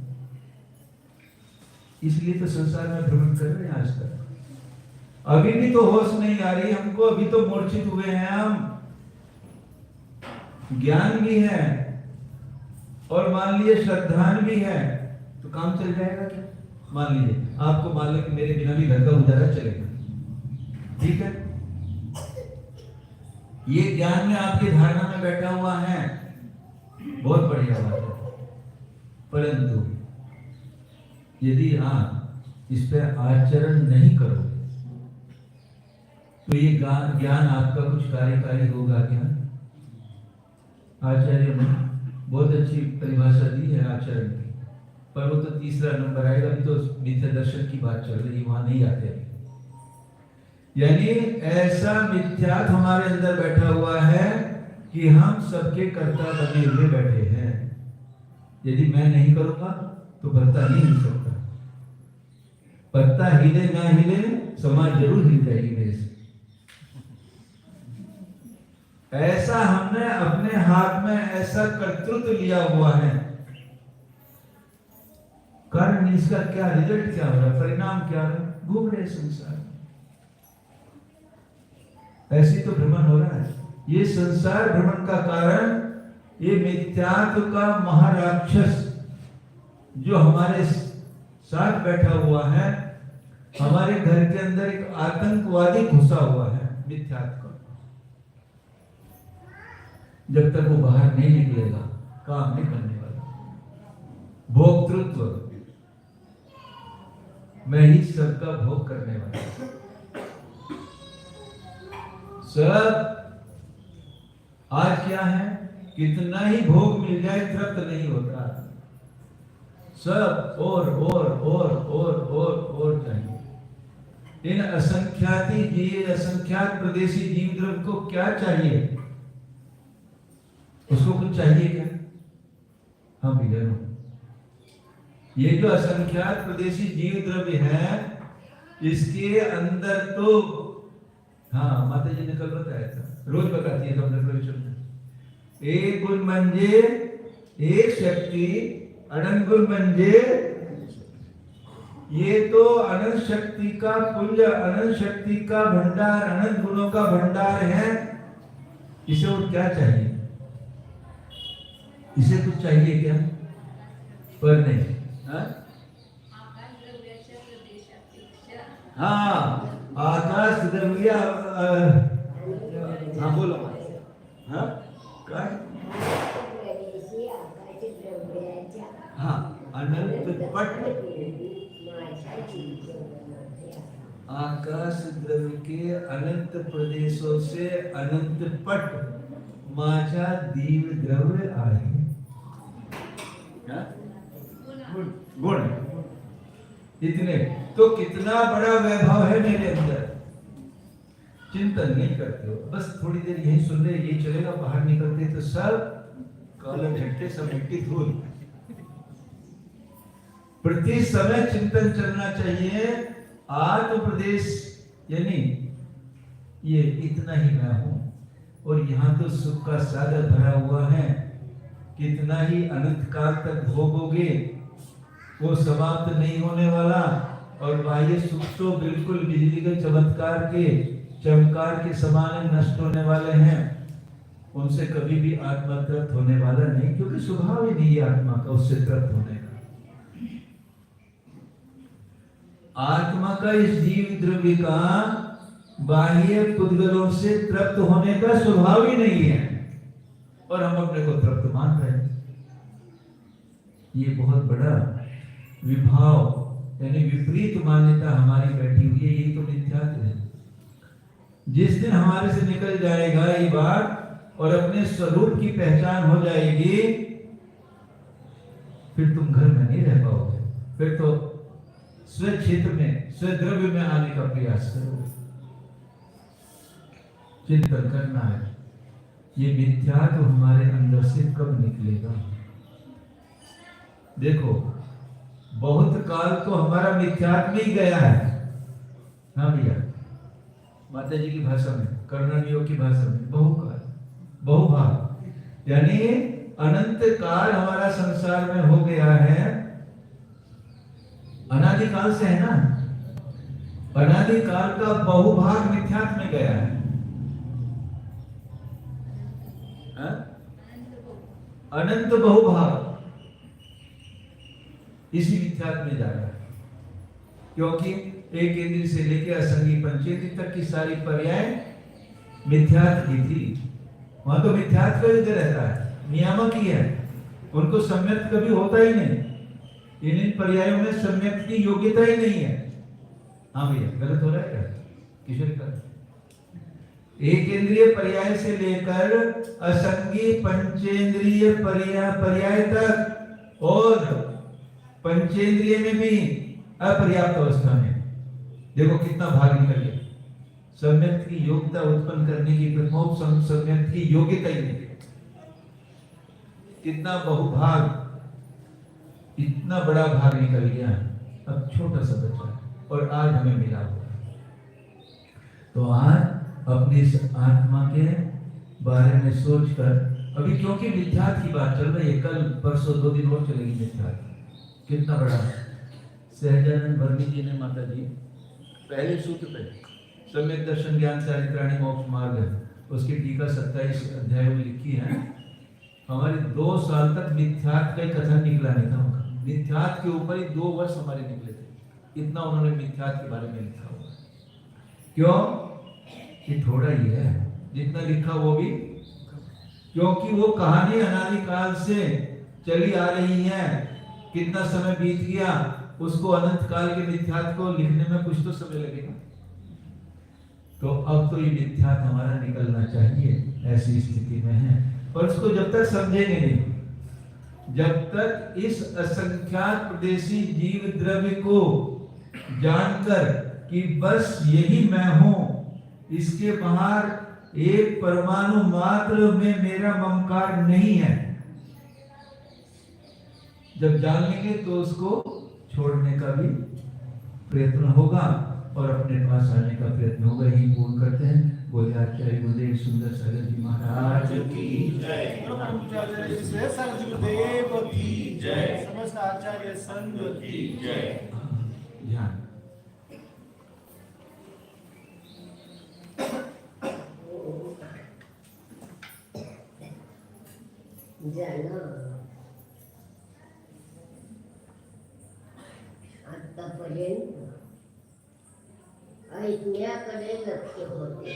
Speaker 1: इसलिए तो संसार में भ्रमण कर रहे हैं आज तक। अभी भी तो होश नहीं आ रही हमको, अभी तो मूर्छित हुए हैं हम। ज्ञान भी है और मान लीजिए श्रद्धान भी है, तो काम चल जाएगा क्या? मान लीजिए आपको मान लो कि मेरे बिना भी घर का गुजारा चलेगा, ठीक है, ये ज्ञान में आपकी धारणा में बैठा हुआ है, बहुत बढ़िया बात है। परंतु यदि आप इस पर आचरण नहीं करोगे तो ये ज्ञान आपका कुछ कार्यकारी होगा क्या? आचार्य ने बहुत अच्छी परिभाषा दी है आचरण की, पर वो तो तीसरा नंबर आएगा। अभी तो मिथ्या दर्शन की बात चल रही, वहां नहीं आते। यानी ऐसा मिथ्यात्व हमारे अंदर बैठा हुआ है कि हम सबके कर्ता बने हुए बैठे हैं। यदि मैं नहीं करूंगा तो पत्ता नहीं हिल सकता। पत्ता हिले ना हिले समाज जरूर हिल जाएगी मेरे से। ऐसा हमने अपने हाथ में ऐसा कर्तृत्व लिया हुआ है। कारण इसका क्या रिजल्ट क्या हो रहा है, परिणाम क्या है? घूम रहे संसार, ऐसी तो भ्रमण हो रहा है। ये संसार भ्रमण का कारण ये मिथ्यात्व का महाराक्षस जो हमारे साथ बैठा हुआ है, हमारे घर के अंदर एक आतंकवादी घुसा हुआ है मिथ्यात्व का। जब तक वो बाहर नहीं निकलेगा काम नहीं करने वाला। भोक्तृत्व, मैं ही सबका भोग करने वाला। सब आज क्या है, कितना ही भोग मिल जाए तृप्त नहीं होता। सब और चाहिए। इन असंख्यात प्रदेशी जीव द्रव्य को क्या चाहिए? उसको कुछ चाहिए क्या? हम भी जरूर। ये जो असंख्यात प्रदेशी जीव द्रव्य है, इसके अंदर तो हाँ माता जी ने कल बताया था, रोज बताती है अपने प्रवचन में। एक गुण म्हणजे एक शक्ति, अनंत गुण म्हणजे ये तो अनंत शक्ति का पुंज, अनंत शक्ति का भंडार, अनंत गुणों का भंडार है। इसे और क्या चाहिए? इसे कुछ चाहिए क्या? पर नहीं। हाँ आकाश द्रव्य, हाँ बोलो। हाँ काय? हाँ अनंत पट, आकाश द्रव्य के अनंत प्रदेशों से अनंत पट माझा दीव द्रव्य आहे। गुण इतने तो कितना बड़ा वैभव है मेरे अंदर। चिंतन नहीं करते हो, बस थोड़ी देर यही सुन ले, ये चलेगा, बाहर निकलते तो सब काले झट्टे, सब मिट्टी धूल। प्रति समय चिंतन चलना चाहिए। आत्म प्रदेश यानी ये इतना ही मैं हूं, और यहाँ तो सुख का सागर भरा हुआ है। कितना ही अनंत काल तक भोगोगे, वो समाप्त नहीं होने वाला। और बाह्य सुख तो बिल्कुल बिजली के चमत्कार के चमकार के समान नष्ट होने वाले हैं। उनसे कभी भी आत्मा तृप्त होने वाला नहीं, क्योंकि स्वभाव ही नहीं है आत्मा का उससे तृप्त होने का। आत्मा का इस जीव द्रव्य का बाह्य पुद्गलों से तृप्त होने का स्वभाव ही नहीं है, और हम अपने को तृप्त मान रहे हैं। ये बहुत बड़ा विभाव यानी विपरीत मान्यता हमारी बैठी हुई है। यही तो मिथ्यात्व है। जिस दिन हमारे से निकल जाएगा ये बात और अपने स्वरूप की पहचान हो जाएगी, फिर तुम घर में नहीं रह पाओगे। फिर तो स्व क्षेत्र में, स्व द्रव्य में आने का प्रयास करो। चिंतन करना है, ये मिथ्यात्व हमारे अंदर से कब निकलेगा। देखो बहुत काल तो हमारा मिथ्यात्व ही गया है। हाँ भैया, माता जी की भाषा में, कर्णनियों की भाषा में बहुकाल, बहुभाग, यानी अनंत काल हमारा संसार में हो गया है। अनादिकाल से है ना, अनादिकाल का बहुभाग मिथ्यात्व में गया है। अनंत बहुभाग इसी मिथ्यात्व में जा रहा है, क्योंकि एक इंद्रिय से लेकर असंगी पंचेंद्रिय तक की सारी पर्याय मिथ्यात्व की थी। वहां तो मिथ्यात्व का रहता है, नियामक ही है, उनको सम्यक कभी होता ही नहीं। इन पर्यायों में सम्यक की योग्यता ही नहीं है। हाँ भैया, गलत हो रहा है क्या किशोर का? एकेंद्रिय पर्याय से लेकर असंगी पंचेंद्रिय पर्याय तक और पंचेंद्रिय में भी अपर्याप्त अवस्था में। देखो कितना भाग निकल गया। सम्यक की योग्यता उत्पन्न करने की प्रथम सम्यक की योग्यता ही नहीं, कितना बहुभाग, इतना बड़ा भाग निकल गया, अब छोटा सा बचा और आज हमें मिला हुआ। तो आज अपनी इस आत्मा के बारे में सोचकर, अभी क्योंकि मिथ्यात्व की बात चल रही है, कल परसों 2 दिन और चलेगी मिथ्यात्व। कितना बड़ा सहजानंद वर्मी जी ने माता जी पहले सूत्र पे सम्यक दर्शन ज्ञान चारित्राणी मोक्ष मार्ग है, उसकी टीका 27 अध्याय में लिखी है। हमारे 2 साल तक मिथ्यात्व का कथन निकला नहीं था उनका, मिथ्यात्व के ऊपर ही 2 वर्ष हमारे निकले थे, इतना उन्होंने मिथ्यात्व के बारे में लिखा हुआ है। क्यों कि थोड़ा ही है जितना लिखा वो भी, क्योंकि वो कहानी अनादिकाल से चली आ रही है, कितना समय बीत गया, उसको अनंत काल के मिथ्यात्व को लिखने में कुछ तो समय लगेगा। तो अब तो ये मिथ्यात्व हमारा निकलना चाहिए, ऐसी स्थिति में है। और उसको जब तक समझेंगे नहीं, जब तक इस असंख्यात प्रदेशी जीव द्रव्य को जानकर कि बस यही मैं हूं, इसके बाहर एक परमाणु मात्र में मेरा ममकार नहीं है, जब जान लेंगे तो उसको छोड़ने का भी प्रयत्न होगा और अपने पास आने का प्रयत्न होगा। यही पूर्ण करते हैं। बोले आचार्य गुरुदेव सुंदर सागर जी महाराज की जय, गुरुदेव की जय, समस्त आचार्य संघ की जय। ध्यान
Speaker 2: आतापर्यंत ऐकण्याकडे लक्ष होते,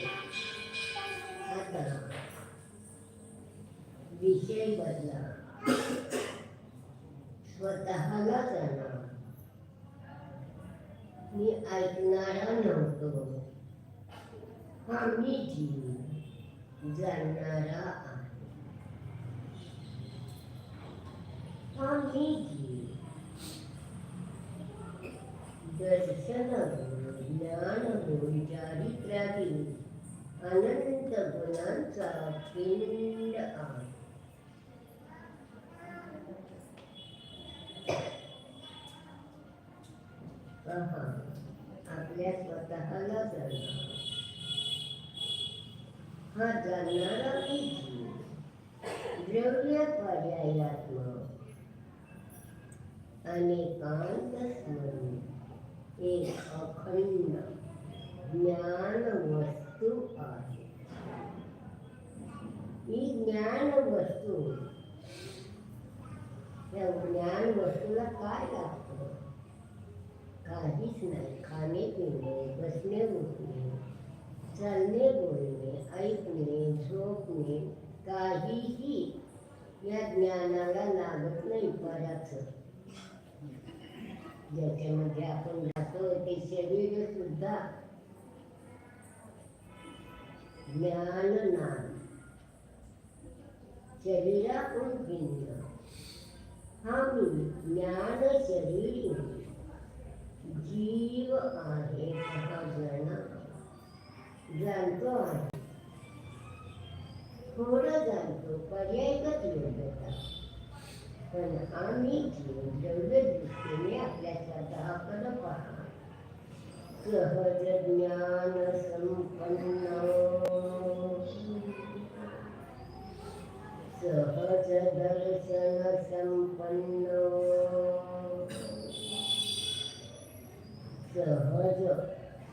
Speaker 2: आता विषय बदला, स्वतःला जाणा। मी ऐकणारा नव्हतो, हा मी जीव जाणणारा आहे, हा मी जीव दर्शन ज्ञान चारित्र्यातील अनंत गुणांचा पिंड आहे। पहा, आपल्या स्वतःला जाणा, हा जाणणारा मी जीव द्रव्य पर्यायात्मक अनेकांत स्मरण एक अखंड ज्ञान वस्तू आहे। ही ज्ञान वस्तू, या ज्ञान वस्तूला काय लागतं? काहीच नाही। खाणे पिणे, बसणे उठणे, चालणे बोलणे, ऐकणे, झोपणे, काहीही या ज्ञानाला लागत नाही। पराच ज्याच्यामध्ये आपण राहतो ते शरीर सुद्धा ज्ञान नाही, शरीरातून भिन्न हा मी ज्ञान शरीर जीव आहे। हा जाणतो आहे, थोडं जाणतो, पर्यायगत योग्यता, पण आम्ही जीव द्रव्य दृष्टीने आपल्या स्वतःकडे पहा। सहज ज्ञान संपन्न, सहज दर्शन संपन्न, सहज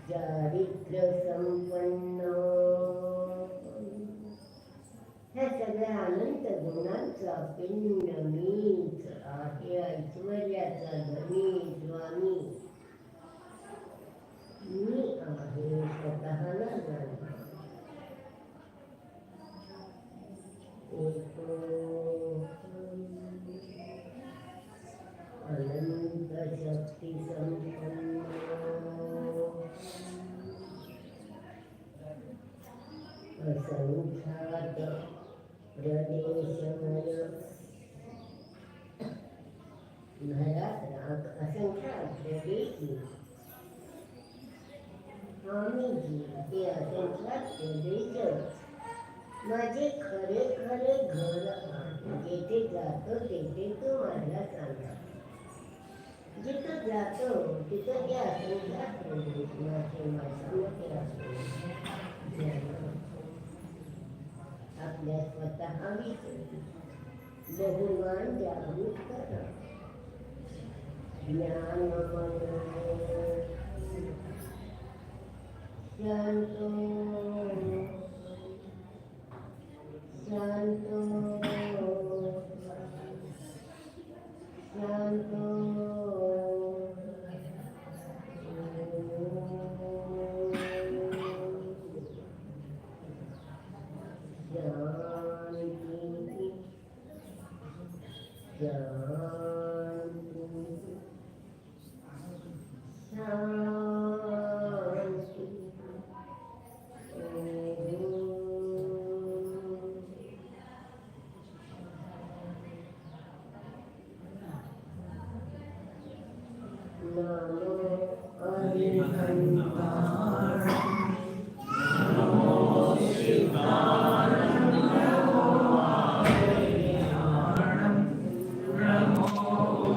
Speaker 2: चारित्र्य संपन्न, ह्या सगळ्या अनंत गुणांचा पिंड मीच आहे। ऐश्वर्याचा धनी स्वामी मी आहे। स्वतःला जाणा। अनंत शक्ती संपन्न, असंख्यात प्रदेशमय घरात राख असंख्यात प्रदेशी स्वामीजी ते असंख्यात प्रदेश माझे खरे खरे घर आहे. जेथे जातो तेथे तू मला सांगा. जिथं जातो तिथं ते असंख्यात प्रदेश माझे माझ्यामध्ये असतो. आपल्या स्वतः बहुमान जागृत करा. ज्ञानमय शांतो शांतो शांतो